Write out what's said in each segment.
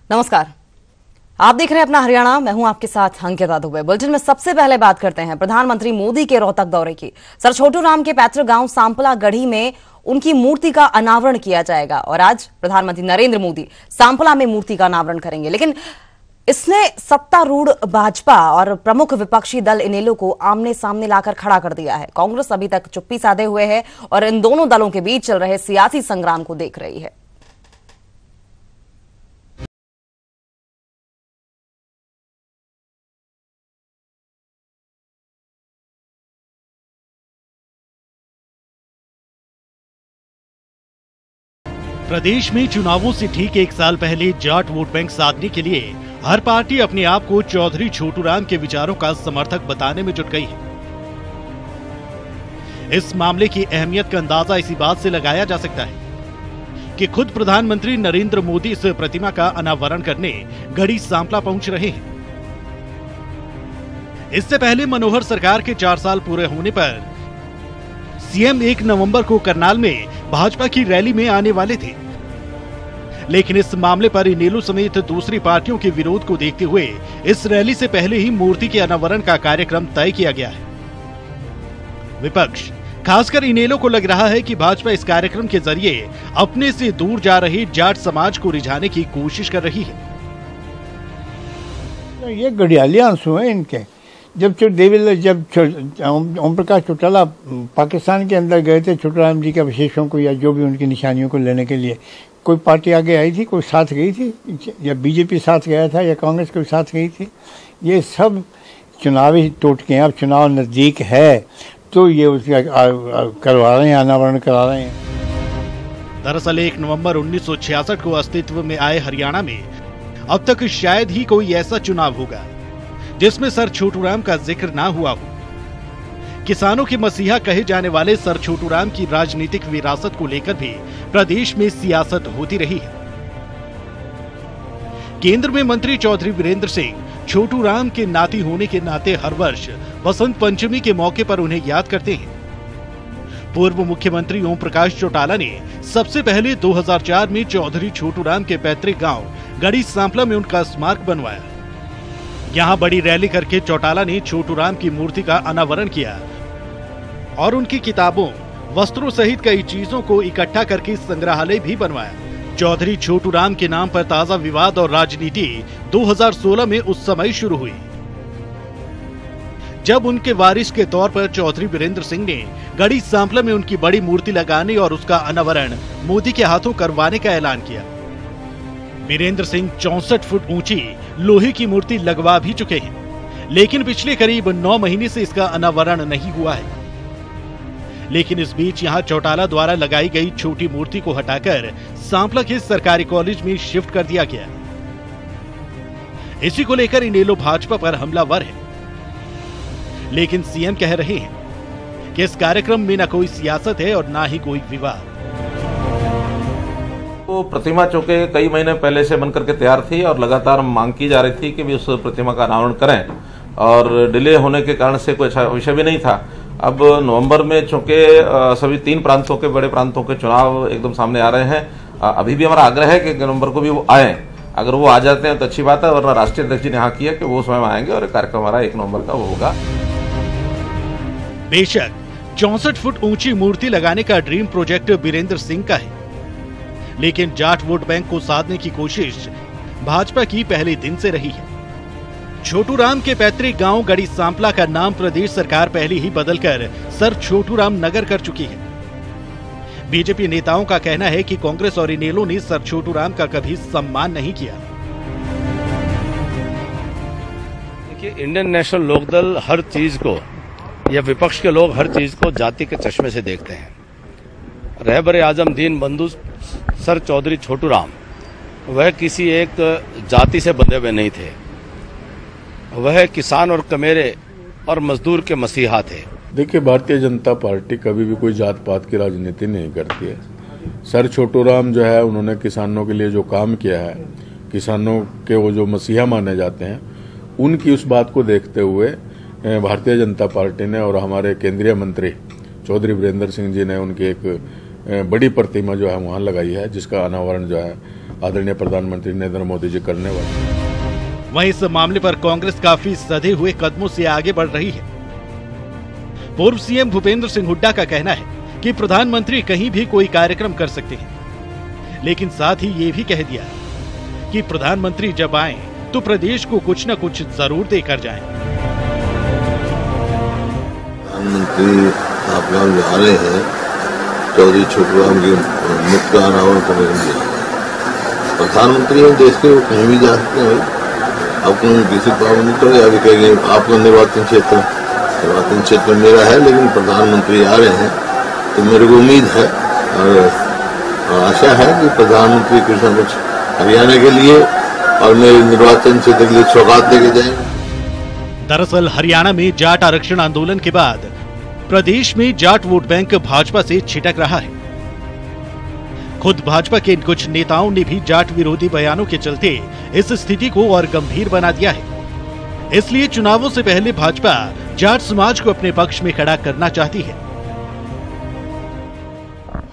नमस्कार, आप देख रहे हैं अपना हरियाणा। मैं हूं आपके साथ अंकिता दुबे। बुलेटिन में सबसे पहले बात करते हैं प्रधानमंत्री मोदी के रोहतक दौरे की। सर छोटू राम के पैतृक गांव सांपला गढ़ी में उनकी मूर्ति का अनावरण किया जाएगा और आज प्रधानमंत्री नरेंद्र मोदी सांपला में मूर्ति का अनावरण करेंगे। लेकिन इसने सत्तारूढ़ भाजपा और प्रमुख विपक्षी दल इनेलो को आमने सामने लाकर खड़ा कर दिया है। कांग्रेस अभी तक चुप्पी साधे हुए है और इन दोनों दलों के बीच चल रहे सियासी संग्राम को देख रही है। प्रदेश में चुनावों से ठीक एक साल पहले जाट वोट बैंक साधने के लिए हर पार्टी अपने आप को चौधरी छोटू राम के विचारों का समर्थक बताने में जुट गई है। इस मामले की अहमियत का अंदाजा इसी बात से लगाया जा सकता है कि खुद प्रधानमंत्री नरेंद्र मोदी इस प्रतिमा का अनावरण करने गढ़ी सांपला पहुंच रहे हैं। इससे पहले मनोहर सरकार के 4 साल पूरे होने पर सीएम 1 नवंबर को करनाल में भाजपा की रैली में आने वाले थे, लेकिन इस मामले पर इनेलो समेत दूसरी पार्टियों के विरोध को देखते हुए इस रैली से पहले ही मूर्ति के अनावरण का कार्यक्रम तय किया गया है। विपक्ष खासकर इनेलो को लग रहा है कि भाजपा इस कार्यक्रम के जरिए अपने से दूर जा रहे जाट समाज को रिझाने की कोशिश कर रही है। ये घड़ियाली आंसू हैं इनके। जब ओम प्रकाश चौटाला पाकिस्तान के अंदर गए थे छोटू राम जी के अवशेषों को या जो भी उनकी निशानियों को लेने के लिए, कोई पार्टी आगे आई थी, कोई साथ गई थी, या बीजेपी साथ गया था या कांग्रेस कोई साथ गई थी? ये सब चुनावी टोटके हैं। अब चुनाव नजदीक है तो ये उसका करवा रहे हैं, अनावरण करा रहे हैं। दरअसल 1 नवंबर 1966 को अस्तित्व में आए हरियाणा में अब तक शायद ही कोई ऐसा चुनाव होगा जिसमें सर छोटू राम का जिक्र ना हुआ हो। किसानों के मसीहा कहे जाने वाले सर छोटू राम की राजनीतिक विरासत को लेकर भी प्रदेश में सियासत होती रही है। केंद्र में मंत्री चौधरी वीरेंद्र सिंह छोटू राम के नाती होने के नाते हर वर्ष बसंत पंचमी के मौके पर उन्हें याद करते हैं। पूर्व मुख्यमंत्री ओम प्रकाश चौटाला ने सबसे पहले 2004 में चौधरी छोटू राम के पैतृक गांव गढ़ी सांपला में उनका स्मारक बनवाया। यहां बड़ी रैली करके चौटाला ने छोटू राम की मूर्ति का अनावरण किया और उनकी किताबों, वस्त्रों सहित कई चीजों को इकट्ठा करके संग्रहालय भी बनवाया। चौधरी छोटू राम के नाम पर ताजा विवाद और राजनीति 2016 में उस समय शुरू हुई, जब उनके वारिस के तौर पर चौधरी वीरेंद्र सिंह ने गढ़ी सांपला में उनकी बड़ी मूर्ति लगाने और उसका अनावरण मोदी के हाथों करवाने का ऐलान किया। वीरेंद्र सिंह 64 फुट ऊंची लोहे की मूर्ति लगवा भी चुके हैं, लेकिन पिछले करीब 9 महीने से इसका अनावरण नहीं हुआ है। लेकिन इस बीच यहां चौटाला द्वारा लगाई गई छोटी मूर्ति को हटाकर सांपला के सरकारी कॉलेज में शिफ्ट कर दिया गया। इसी को लेकर इनेलो भाजपा पर हमलावर है, लेकिन सीएम कह रहे हैं कि इस कार्यक्रम में न कोई सियासत है और न ही कोई विवाद। वो प्रतिमा चूंकि कई महीने पहले से बनकर के तैयार थी और लगातार मांग की जा रही थी कि भी उस प्रतिमा का अनावरण करें, और डिले होने के कारण से कोई अच्छा विषय भी नहीं था। अब नवंबर में चूंकि सभी 3 प्रांतों के बड़े प्रांतों के चुनाव एकदम सामने आ रहे हैं, अभी भी हमारा आग्रह है कि नवंबर को भी वो आए। अगर वो आ जाते हैं तो अच्छी बात है, वरना राष्ट्रीय अध्यक्ष जी ने यहाँ किया कि वो स्वयं आएंगे और कार्यक्रम हमारा 1 नवंबर का वो होगा। बेशक 64 फुट ऊंची मूर्ति लगाने का ड्रीम प्रोजेक्ट वीरेंद्र सिंह का है, लेकिन जाट वोट बैंक को साधने की कोशिश भाजपा की पहले दिन से रही है। छोटू राम के पैतृक गांव गढ़ी सांपला का नाम प्रदेश सरकार पहले ही बदलकर सर छोटू राम नगर कर चुकी है। बीजेपी नेताओं का कहना है कि कांग्रेस और इनेलो ने सर छोटू राम का कभी सम्मान नहीं किया। देखिए, इंडियन नेशनल लोकदल हर चीज को, या विपक्ष के लोग हर चीज को जाति के चश्मे से देखते हैं। रहबर आजम दीन बंधु सर चौधरी छोटू राम वह किसी एक जाति से बंधे हुए नहीं थे। वह किसान और कमेरे और मजदूर के मसीहा थे। देखिए, भारतीय जनता पार्टी कभी भी कोई जात पात की राजनीति नहीं करती है। सर छोटू राम जो है, उन्होंने किसानों के लिए जो काम किया है, किसानों के वो जो मसीहा माने जाते हैं, उनकी उस बात को देखते हुए भारतीय जनता पार्टी ने और हमारे केंद्रीय मंत्री चौधरी वीरेंद्र सिंह जी ने उनकी एक बड़ी प्रतिमा जो है वहां लगाई है, जिसका अनावरण जो है आदरणीय प्रधानमंत्री नरेंद्र मोदी जी करने वाले। वहीं इस मामले पर कांग्रेस काफी सधे हुए कदमों से आगे बढ़ रही है। पूर्व सीएम भूपेंद्र सिंह हुड्डा का कहना है कि प्रधानमंत्री कहीं भी कोई कार्यक्रम कर सकते हैं, लेकिन साथ ही ये भी कह दिया कि प्रधानमंत्री जब आए तो प्रदेश को कुछ न कुछ जरूर देकर जाएं। प्रधानमंत्री आपका आ रहे हैं, चौधरी छोटूराम की मुक्त का अनावरण करने के लिए। प्रधानमंत्री हैं देश के, वो कहीं भी जा सकते हैं, अब किसी पाबंदी तो अभी कहेंगे आपका निर्वाचन क्षेत्र मेरा है, लेकिन प्रधानमंत्री आ रहे हैं तो मेरे को उम्मीद है और आशा है कि प्रधानमंत्री कुछ न कुछ हरियाणा के लिए और मेरे निर्वाचन क्षेत्र के लिए सौगात देके जाएंगे। दरअसल हरियाणा में जाट आरक्षण आंदोलन के बाद प्रदेश में जाट वोट बैंक भाजपा से छिटक रहा है। खुद भाजपा के कुछ नेताओं ने भी जाट विरोधी बयानों के चलते इस स्थिति को और गंभीर बना दिया है। इसलिए चुनावों से पहले भाजपा जाट समाज को अपने पक्ष में खड़ा करना चाहती है।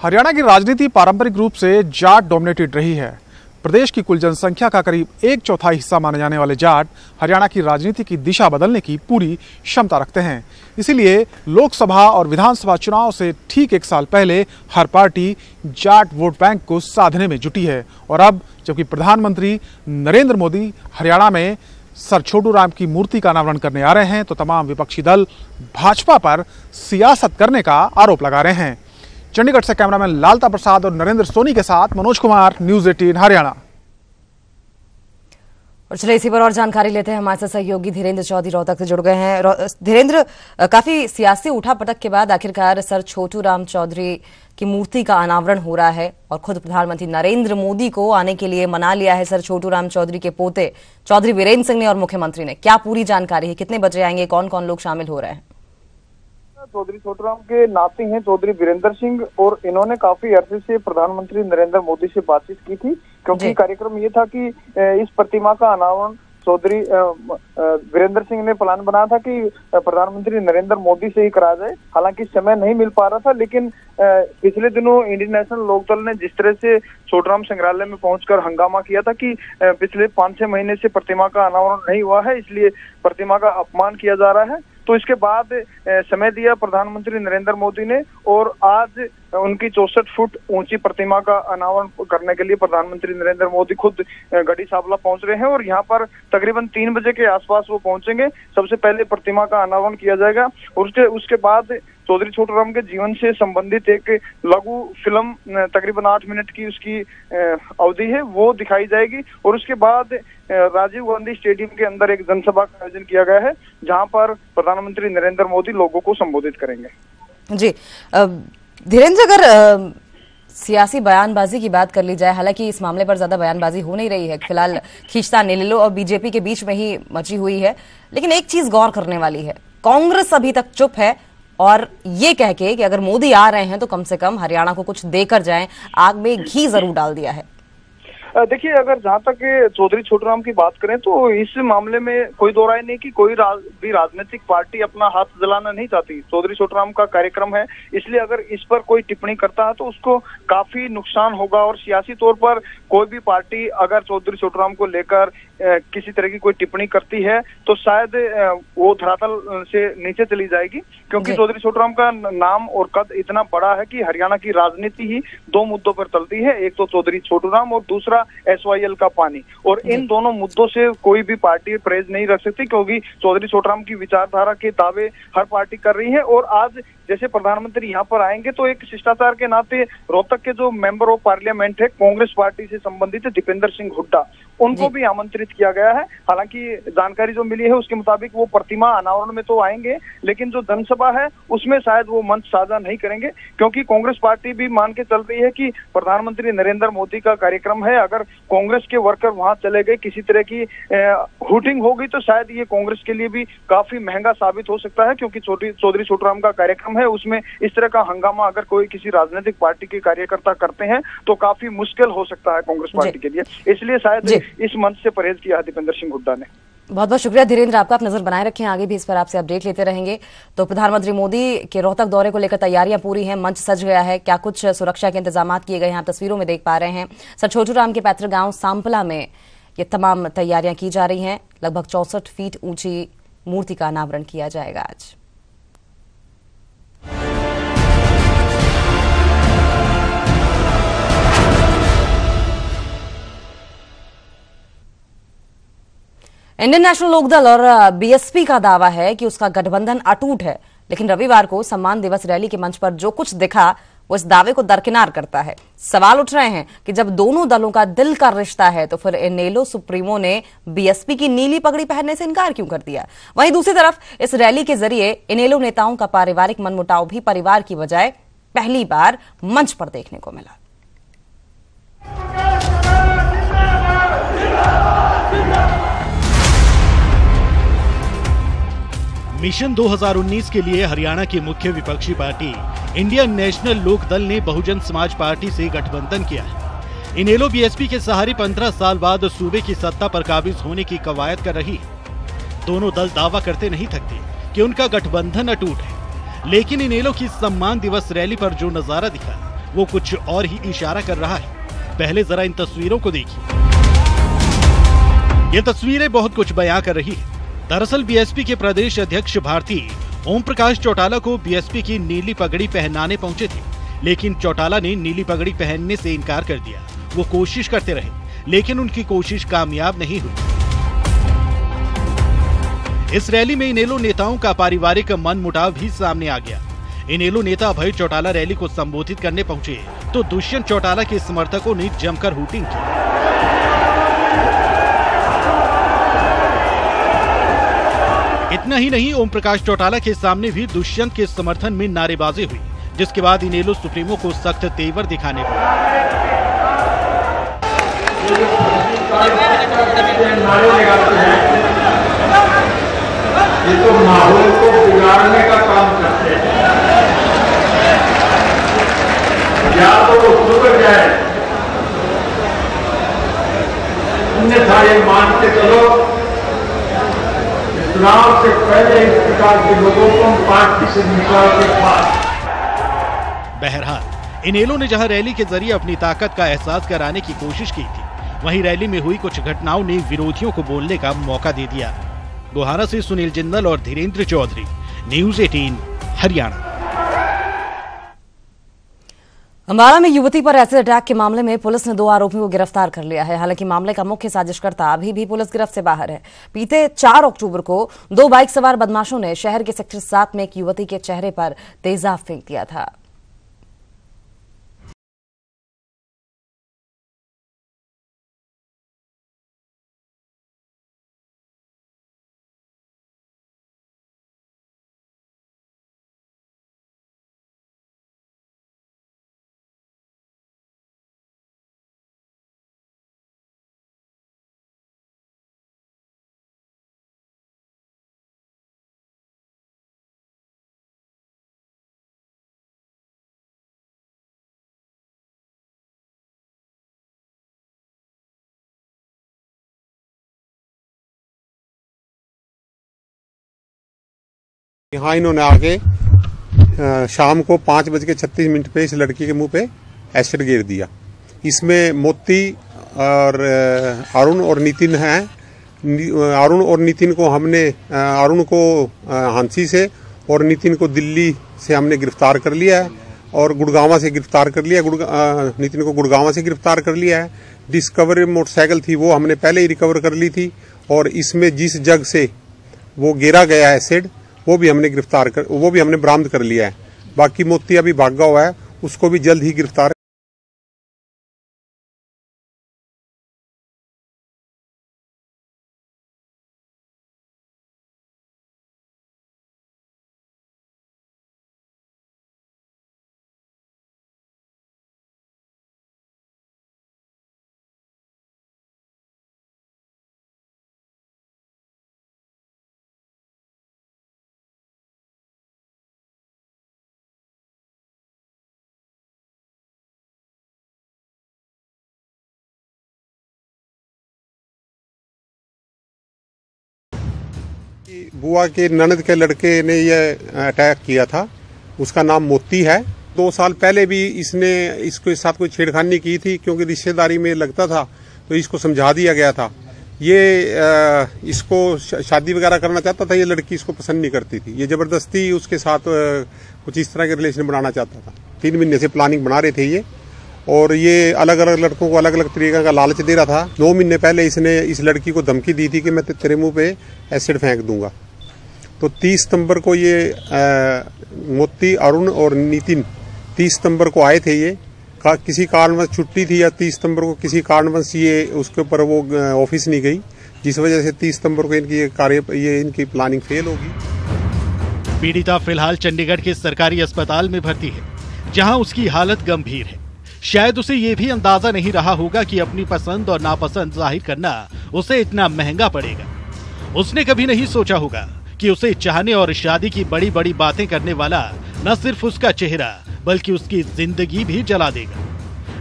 हरियाणा की राजनीति पारंपरिक रूप से जाट डोमिनेटेड रही है। प्रदेश की कुल जनसंख्या का करीब 1/4 हिस्सा माने जाने वाले जाट हरियाणा की राजनीति की दिशा बदलने की पूरी क्षमता रखते हैं। इसीलिए लोकसभा और विधानसभा चुनाव से ठीक 1 साल पहले हर पार्टी जाट वोट बैंक को साधने में जुटी है। और अब जबकि प्रधानमंत्री नरेंद्र मोदी हरियाणा में सर छोटू राम की मूर्ति का अनावरण करने आ रहे हैं, तो तमाम विपक्षी दल भाजपा पर सियासत करने का आरोप लगा रहे हैं। चंडीगढ़ से कैमरामैन लालता प्रसाद और नरेंद्र सोनी के साथ मनोज कुमार, न्यूज़ 18 हरियाणा। और चलिए इसी पर और जानकारी लेते हैं। हमारे साथ सहयोगी धीरेन्द्र चौधरी रोहतक से जुड़ गए हैं। धीरेन्द्र, काफी सियासी उठापटक के बाद आखिरकार सर छोटू राम चौधरी की मूर्ति का अनावरण हो रहा है और खुद प्रधानमंत्री नरेंद्र मोदी को आने के लिए मना लिया है सर छोटू राम चौधरी के पोते चौधरी वीरेंद्र सिंह ने और मुख्यमंत्री ने। क्या पूरी जानकारी है, कितने बजे आएंगे, कौन कौन लोग शामिल हो रहे हैं? चौधरी छोटूराम के नाती हैं चौधरी वीरेंद्र सिंह, और इन्होंने काफी अरसे से प्रधानमंत्री नरेंद्र मोदी से बातचीत की थी, क्योंकि कार्यक्रम ये था कि इस प्रतिमा का अनावरण चौधरी वीरेंद्र सिंह ने प्लान बनाया था कि प्रधानमंत्री नरेंद्र मोदी से ही करा जाए। हालांकि समय नहीं मिल पा रहा था, लेकिन पिछले दिनों इंडियन नेशनल लोकदल ने जिस तरह से छोटूराम संग्रहालय में पहुंचकर हंगामा किया था कि पिछले 5-6 महीने से प्रतिमा का अनावरण नहीं हुआ है, इसलिए प्रतिमा का अपमान किया जा रहा है, तो इसके बाद समय दिया प्रधानमंत्री नरेंद्र मोदी ने, और आज उनकी 64 फुट ऊंची प्रतिमा का अनावरण करने के लिए प्रधानमंत्री नरेंद्र मोदी खुद गढ़ी साबला पहुंच रहे हैं, और यहाँ पर तकरीबन 3 बजे के आसपास वो पहुंचेंगे। सबसे पहले प्रतिमा का अनावरण किया जाएगा और उसके बाद चौधरी छोटूराम के जीवन से संबंधित एक लघु फिल्म तकरीबन 8 मिनट की उसकी अवधि है, वो दिखाई जाएगी, और उसके बाद राजीव गांधी स्टेडियम के अंदर एक जनसभा का आयोजन किया गया है, जहां पर प्रधानमंत्री नरेंद्र मोदी लोगों को संबोधित करेंगे। जी धीरेन्द्र, अगर सियासी बयानबाजी की बात कर ली जाए, हालांकि इस मामले पर ज्यादा बयानबाजी हो नहीं रही है, फिलहाल खींचतान नीलो और बीजेपी के बीच में ही मची हुई है, लेकिन एक चीज गौर करने वाली है, कांग्रेस अभी तक चुप है और ये कह के कि अगर मोदी आ रहे हैं तो कम से कम हरियाणा को कुछ देकर जाएं, आग में घी जरूर डाल दिया है। देखिए, अगर जहां तक चौधरी छोटूराम की बात करें तो इस मामले में कोई दो राय नहीं कि कोई भी राजनीतिक पार्टी अपना हाथ जलाना नहीं चाहती। चौधरी छोटूराम का कार्यक्रम है, इसलिए अगर इस पर कोई टिप्पणी करता है तो उसको काफी नुकसान होगा, और सियासी तौर पर कोई भी पार्टी अगर चौधरी छोटूराम को लेकर किसी तरह की कोई टिप्पणी करती है तो शायद वो धरातल से नीचे चली जाएगी, क्योंकि चौधरी छोटूराम का नाम और कद इतना बड़ा है कि हरियाणा की राजनीति ही 2 मुद्दों पर चलती है, एक तो चौधरी छोटूराम और दूसरा SYL का पानी, और इन दोनों मुद्दों से कोई भी पार्टी परहेज नहीं रख सकती, क्योंकि चौधरी छोटूराम की विचारधारा के दावे हर पार्टी कर रही है। और आज जैसे प्रधानमंत्री यहाँ पर आएंगे तो एक शिष्टाचार के नाते रोहतक के जो मेंबर ऑफ पार्लियामेंट है कांग्रेस पार्टी से संबंधित दीपेंद्र सिंह हुड्डा, उनको भी आमंत्रित किया गया है। हालांकि जानकारी जो मिली है उसके मुताबिक वो प्रतिमा अनावरण में तो आएंगे, लेकिन जो जनसभा है उसमें शायद वो मंच साझा नहीं करेंगे, क्योंकि कांग्रेस पार्टी भी मान के चल रही है कि प्रधानमंत्री नरेंद्र मोदी का कार्यक्रम है, अगर कांग्रेस के वर्कर वहां चले गए, किसी तरह की हुटिंग हो गई तो शायद ये कांग्रेस के लिए भी काफी महंगा साबित हो सकता है, क्योंकि चौधरी छोटूराम का कार्यक्रम है, उसमें इस तरह का हंगामा अगर कोई किसी राजनीतिक पार्टी के कार्यकर्ता करते हैं तो काफी मुश्किल हो सकता है कांग्रेस पार्टी के लिए। इसलिए शायद इस मंच से परहेज किया है दीपेंद्र सिंह हुड्डा ने। बहुत बहुत शुक्रिया धीरेन्द्र, आपका। आप नजर बनाए रखें, आगे भी इस पर आपसे अपडेट लेते रहेंगे। तो प्रधानमंत्री मोदी के रोहतक दौरे को लेकर तैयारियां पूरी हैं, मंच सज गया है। क्या कुछ सुरक्षा के इंतजाम किए गए हैं, आप तस्वीरों में देख पा रहे हैं। सर छोटू राम के पैतृक गांव सांपला में ये तमाम तैयारियां की जा रही हैं। लगभग 64 फीट ऊंची मूर्ति का अनावरण किया जाएगा आज। इंडियन नेशनल लोकदल और बीएसपी का दावा है कि उसका गठबंधन अटूट है, लेकिन रविवार को सम्मान दिवस रैली के मंच पर जो कुछ दिखा वो इस दावे को दरकिनार करता है। सवाल उठ रहे हैं कि जब दोनों दलों का दिल का रिश्ता है तो फिर इनेलो सुप्रीमो ने बीएसपी की नीली पगड़ी पहनने से इनकार क्यों कर दिया। वहीं दूसरी तरफ इस रैली के जरिए इनेलो नेताओं का पारिवारिक मनमुटाव भी परिवार की बजाय पहली बार मंच पर देखने को मिला। मिशन 2019 के लिए हरियाणा की मुख्य विपक्षी पार्टी इंडियन नेशनल लोकदल ने बहुजन समाज पार्टी से गठबंधन किया है। इनेलो बीएसपी के सहारे 15 साल बाद सूबे की सत्ता पर काबिज होने की कवायद कर रही है। दोनों दल दावा करते नहीं थकते कि उनका गठबंधन अटूट है, लेकिन इनेलो की सम्मान दिवस रैली पर जो नजारा दिखा वो कुछ और ही इशारा कर रहा है। पहले जरा इन तस्वीरों को देखिए। ये तस्वीरें बहुत कुछ बयां कर रही है। दरअसल बीएसपी के प्रदेश अध्यक्ष भारती ओम प्रकाश चौटाला को बीएसपी की नीली पगड़ी पहनाने पहुंचे थे, लेकिन चौटाला ने नीली पगड़ी पहनने से इनकार कर दिया। वो कोशिश करते रहे, लेकिन उनकी कोशिश कामयाब नहीं हुई। इस रैली में इनेलो नेताओं का पारिवारिक मनमुटाव भी सामने आ गया। इनेलो नेता अभय चौटाला रैली को संबोधित करने पहुंचे तो दुष्यंत चौटाला के समर्थकों ने जमकर हूटिंग की। इतना ही नहीं, ओम प्रकाश चौटाला के सामने भी दुष्यंत के समर्थन में नारेबाजी हुई, जिसके बाद इनेलो सुप्रीमो को सख्त तेवर दिखाने पड़े। ये तो माहौल को बिगाड़ने का काम करते हैं। या तो वो सुधर जाए, अन्यथा ये मान के चलो चुनाव से पहले इस प्रकार के लोगों को पार्टी से निकाल के पास। बहरहाल इनेलो ने जहां रैली के जरिए अपनी ताकत का एहसास कराने की कोशिश की थी, वहीं रैली में हुई कुछ घटनाओं ने विरोधियों को बोलने का मौका दे दिया। गोहाना से सुनील जिंदल और धीरेन्द्र चौधरी, न्यूज़ 18 हरियाणा। अम्बाला में युवती पर एसिड अटैक के मामले में पुलिस ने 2 आरोपियों को गिरफ्तार कर लिया है। हालांकि मामले का मुख्य साजिशकर्ता अभी भी पुलिस गिरफ्त से बाहर है। बीते 4 अक्टूबर को 2 बाइक सवार बदमाशों ने शहर के सेक्टर 7 में एक युवती के चेहरे पर तेजाब फेंक दिया था। यहाँ इन्होंने आके शाम को 5:36 पे इस लड़की के मुंह पे एसिड गिर दिया। इसमें मोती और अरुण और नितिन हैं। अरुण और नितिन को हमने अरुण को हांसी से और नितिन को दिल्ली से हमने गिरफ्तार कर लिया है और गुड़गांवा से गिरफ्तार कर लिया। नितिन को गुड़गांवा से गिरफ्तार कर लिया है। डिस्कवर मोटरसाइकिल थी वो हमने पहले ही रिकवर कर ली थी और इसमें जिस जग से वो गिरा गया एसिड वो भी हमने बरामद कर लिया है। बाकी मोती अभी भागा हुआ है, उसको भी जल्द ही गिरफ्तार बुआ के ननद के लड़के ने ये अटैक किया था, उसका नाम मोती है। 2 साल पहले भी इसने इसके साथ कोई छेड़खानी की थी, क्योंकि रिश्तेदारी में लगता था तो इसको समझा दिया गया था। ये इसको शादी वगैरह करना चाहता था, ये लड़की इसको पसंद नहीं करती थी। ये जबरदस्ती उसके साथ कुछ इस तरह के रिलेशन बनाना चाहता था। 3 महीने से प्लानिंग बना रहे थे ये, और ये अलग अलग लड़कों को अलग अलग तरीके का लालच दे रहा था। 2 महीने पहले इसने इस लड़की को धमकी दी थी कि मैं तेरे मुंह पे एसिड फेंक दूंगा। तो 30 सितंबर को ये मोती, अरुण और नितिन 30 सितंबर को आए थे। ये किसी कारणवश छुट्टी थी या 30 सितंबर को किसी कारणवश ये उसके ऊपर वो ऑफिस नहीं गई, जिस वजह से 30 सितंबर को इनकी प्लानिंग फेल होगी। पीड़िता फिलहाल चंडीगढ़ के सरकारी अस्पताल में भर्ती है, जहां उसकी हालत गंभीर है। शायद उसे ये भी अंदाजा नहीं रहा होगा कि अपनी पसंद और नापसंद जाहिर करना उसे इतना महंगा पड़ेगा। उसने कभी नहीं सोचा होगा कि उसे चाहने और शादी की बड़ी बड़ी बातें करने वाला न सिर्फ उसका चेहरा बल्कि उसकी जिंदगी भी जला देगा।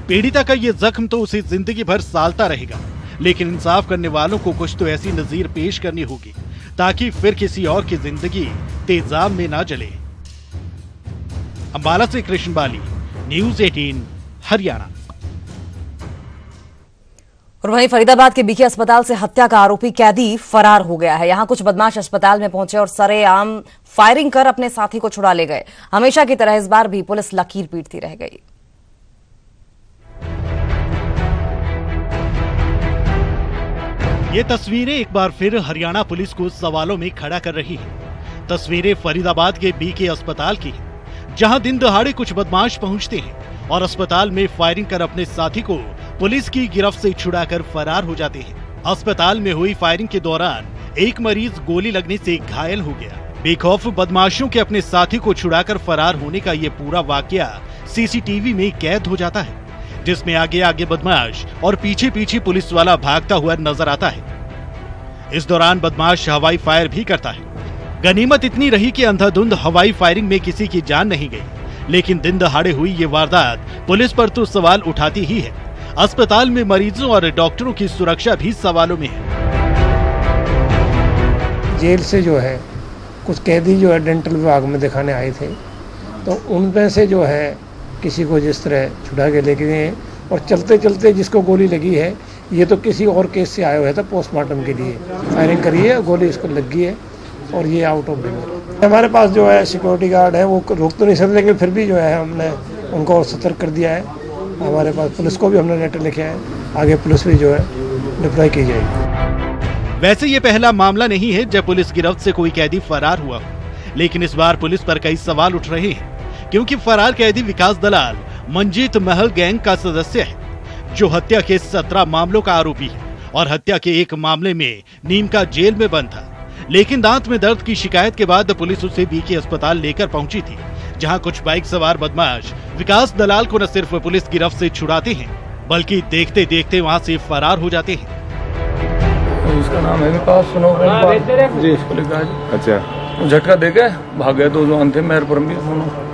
पीड़िता का ये जख्म तो उसे जिंदगी भर सालता रहेगा, लेकिन इंसाफ करने वालों को कुछ तो ऐसी नजीर पेश करनी होगी ताकि फिर किसी और की जिंदगी तेजाब में ना जले। अंबाला से कृष्ण बाली, न्यूज़ 18 हरियाणा। और वहीं फरीदाबाद के बीके अस्पताल से हत्या का आरोपी कैदी फरार हो गया है। यहां कुछ बदमाश अस्पताल में पहुंचे और सरेआम फायरिंग कर अपने साथी को छुड़ा ले गए। हमेशा की तरह इस बार भी पुलिस लकीर पीटती रह गई। ये तस्वीरें एक बार फिर हरियाणा पुलिस को सवालों में खड़ा कर रही हैं। तस्वीरें फरीदाबाद के बीके अस्पताल की हैं, जहां दिन दहाड़े कुछ बदमाश पहुंचते हैं और अस्पताल में फायरिंग कर अपने साथी को पुलिस की गिरफ्त से छुड़ाकर फरार हो जाते हैं। अस्पताल में हुई फायरिंग के दौरान एक मरीज गोली लगने से घायल हो गया। बेखौफ बदमाशों के अपने साथी को छुड़ाकर फरार होने का ये पूरा वाकया सीसीटीवी में कैद हो जाता है, जिसमें आगे आगे बदमाश और पीछे पीछे पुलिस वाला भागता हुआ नजर आता है। इस दौरान बदमाश हवाई फायर भी करता है। गनीमत इतनी रही कि अंधाधुंध हवाई फायरिंग में किसी की जान नहीं गई, लेकिन दिन दहाड़े हुई ये वारदात पुलिस पर तो सवाल उठाती ही है। अस्पताल में मरीजों और डॉक्टरों की सुरक्षा भी सवालों में है। जेल से जो है कुछ कैदी जो है डेंटल विभाग में दिखाने आए थे, तो उनमें से जो है किसी को जिस तरह छुड़ा के लेके गए और चलते चलते जिसको गोली लगी है, ये तो किसी और केस से आया हुआ था पोस्टमार्टम के लिए। फायरिंग करी है, गोली इसको लग गई है और ये आउट ऑफ ड्यूटी। हमारे पास जो है सिक्योरिटी गार्ड है, वो रोक तो नहीं सकते, लेकिन फिर भी जो है हमने उनको सतर्क कर दिया है। हमारे पास पुलिस को भी हमने लेटर लिखे हैं, आगे पुलिस भी जो है डिप्लॉय की जाएगी। वैसे ये पहला मामला नहीं है जब पुलिस गिरफ्त से कोई कैदी फरार हुआ, लेकिन इस बार पुलिस पर कई सवाल उठ रहे हैं, क्योंकि फरार कैदी विकास दलाल मंजीत महल गैंग का सदस्य है, जो हत्या के 17 मामलों का आरोपी है और हत्या के एक मामले में नीम का जेल में बंद था। लेकिन दांत में दर्द की शिकायत के बाद पुलिस उसे बीके अस्पताल लेकर पहुंची थी, जहां कुछ बाइक सवार बदमाश विकास दलाल को न सिर्फ पुलिस गिरफ्त से छुड़ाते हैं, बल्कि देखते देखते वहां से फरार हो जाते हैं। उसका नाम है विकास जी। अच्छा, झटका देके भाग गए। 2 जवान थे, मेहरपुर में।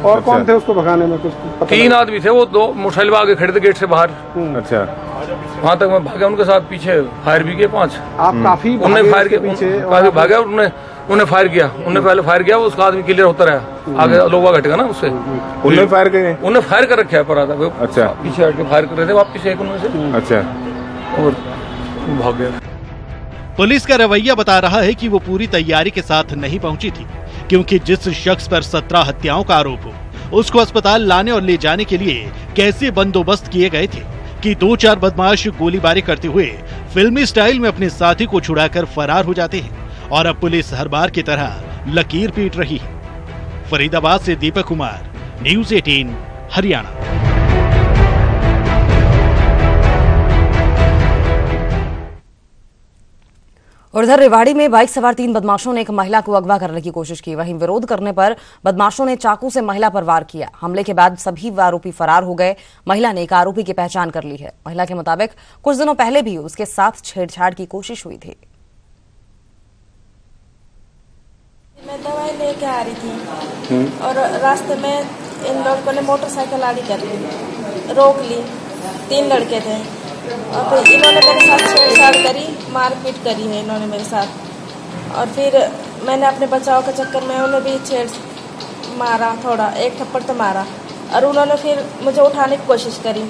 और कौन थे उसको भगाने में? कुछ 3 आदमी थे, वो 2 मोटरसाइकिल आगे खड़े थे गेट से बाहर। अच्छा, वहाँ तक मैं भागा, उनके साथ पीछे फायर भी किए 5। आप काफी उन्होंने फायर किया, काफी भागा, उन्होंने फायर किया। उन्होंने पहले फायर किया, उसका आदमी क्लियर होता रहा, आगे लोग घटेगा ना उससे। उन्होंने फायर किए, उन्होंने फायर कर रखा है पर आता। अच्छा, पीछे हट के फायर कर रहे थे वापिस एक उन्होंने से। अच्छा, और भाग गया। पुलिस का रवैया बता रहा है कि वो पूरी तैयारी के साथ नहीं पहुंची थी, क्योंकि जिस शख्स पर 17 हत्याओं का आरोप हो, उसको अस्पताल लाने और ले जाने के लिए कैसे बंदोबस्त किए गए थे कि 2-4 बदमाश गोलीबारी करते हुए फिल्मी स्टाइल में अपने साथी को छुड़ाकर फरार हो जाते हैं। और अब पुलिस हर बार की तरह लकीर पीट रही है। फरीदाबाद से दीपक कुमार, न्यूज़ 18 हरियाणा। और इधर रेवाड़ी में बाइक सवार 3 बदमाशों ने एक महिला को अगवा करने की कोशिश की। वहीं विरोध करने पर बदमाशों ने चाकू से महिला पर वार किया। हमले के बाद सभी आरोपी फरार हो गए। महिला ने एक आरोपी की पहचान कर ली है। महिला के मुताबिक कुछ दिनों पहले भी उसके साथ छेड़छाड़ की कोशिश हुई थी। मैं दवाई लेके आ रही थी और रास्ते में इन लोगों ने मोटरसाइकिल आड़ी कर ली, रोक ली। 3 लड़के थे और फिर इन्होंने मेरे साथ छेड़छाड़ करी, मारपीट करी है इन्होंने मेरे साथ। और फिर मैंने अपने बचाव के चक्कर में उन्हें भी छेड़ मारा, थोड़ा एक थप्पड़ तो मारा और उन्होंने फिर मुझे उठाने की कोशिश करी।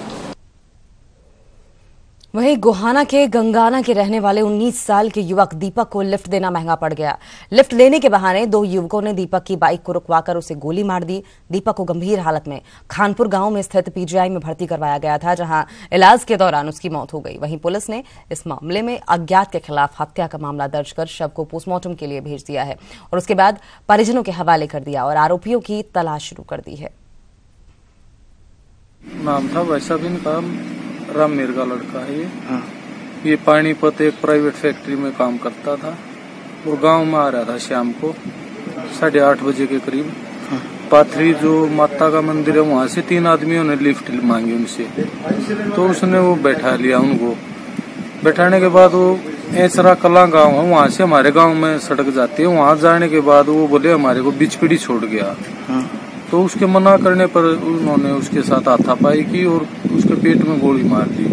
वहीं गोहाना के गंगाना के रहने वाले 19 साल के युवक दीपक को लिफ्ट देना महंगा पड़ गया। लिफ्ट लेने के बहाने 2 युवकों ने दीपक की बाइक को रुकवाकर उसे गोली मार दी। दीपक को गंभीर हालत में खानपुर गांव में स्थित पीजीआई में भर्ती करवाया गया था, जहां इलाज के दौरान उसकी मौत हो गई। वहीं पुलिस ने इस मामले में अज्ञात के खिलाफ हत्या का मामला दर्ज कर शव को पोस्टमार्टम के लिए भेज दिया है और उसके बाद परिजनों के हवाले कर दिया और आरोपियों की तलाश शुरू कर दी है। नाम था वैसा भी काम राम मेर का लड़का है ये पानीपत एक प्राइवेट फैक्ट्री में काम करता था और गांव में आ रहा था शाम को 8:30 बजे के करीब। पाथरी जो माता का मंदिर है वहां से 3 आदमियों ने लिफ्ट मांगी उनसे, तो उसने वो बैठा लिया उनको। बैठाने के बाद वो ऐसरा कला गांव है, वहां से हमारे गांव में सड़क जाती है। वहां जाने के बाद वो बोले हमारे को बिचपीड़ी छोड़ गया, तो उसके मना करने पर उन्होंने उसके साथ हाथापाई की और उसके पेट में गोली मार दी।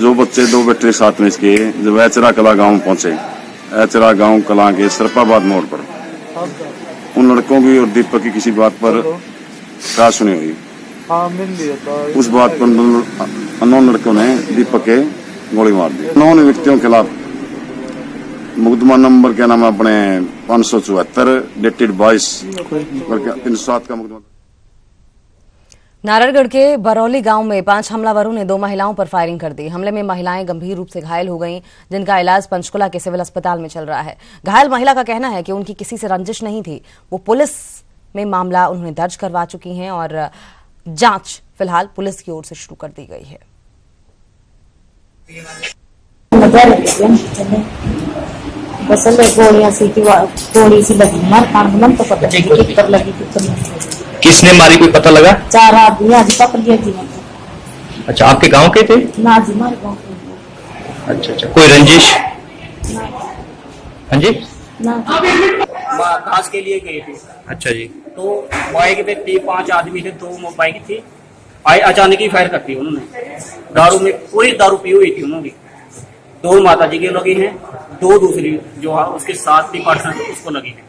जो बच्चे 2 बेटे साथ में इसके जब ऐचरा कला गांव पहुंचे, ऐचरा गांव कला के सरपाबाद मोड़ पर उन लड़कों की और दीपक की किसी बात पर कहा सुनी हुई। उस बात पर अननोन लड़कों ने दीपक के गोली मार दी। 9 व्यक्तियों के खिलाफ मुकदमा नंबर क्या नाम है अपने 574 डेटेड 22/307 का मुकदमा। नारायणगढ़ के बरौली गांव में 5 हमलावरों ने 2 महिलाओं पर फायरिंग कर दी। हमले में महिलाएं गंभीर रूप से घायल हो गईं, जिनका इलाज पंचकुला के सिविल अस्पताल में चल रहा है। घायल महिला का कहना है कि उनकी किसी से रंजिश नहीं थी। वो पुलिस में मामला उन्होंने दर्ज करवा चुकी हैं और जांच फिलहाल पुलिस की ओर से शुरू कर दी गई है। किसने मारी कोई पता लगा? 4 आदमी आज पकड़ लिया जी। अच्छा, आपके गांव के थे? ना जी, हमारे गांव के। अच्छा, कोई रंजिश? हाँ जी, घास के लिए गए थे। अच्छा जी। तो बाइक पे 5 आदमी थे, 2 बाइक थी। आए अचानक ही फायर कर दी उन्होंने। दारू में पूरी दारू पी हुई थी उन्होंने। 2 माता जी के लगे हैं, 2 दूसरी जो है उसके साथ थी पार्टनर उसको लगे हैं।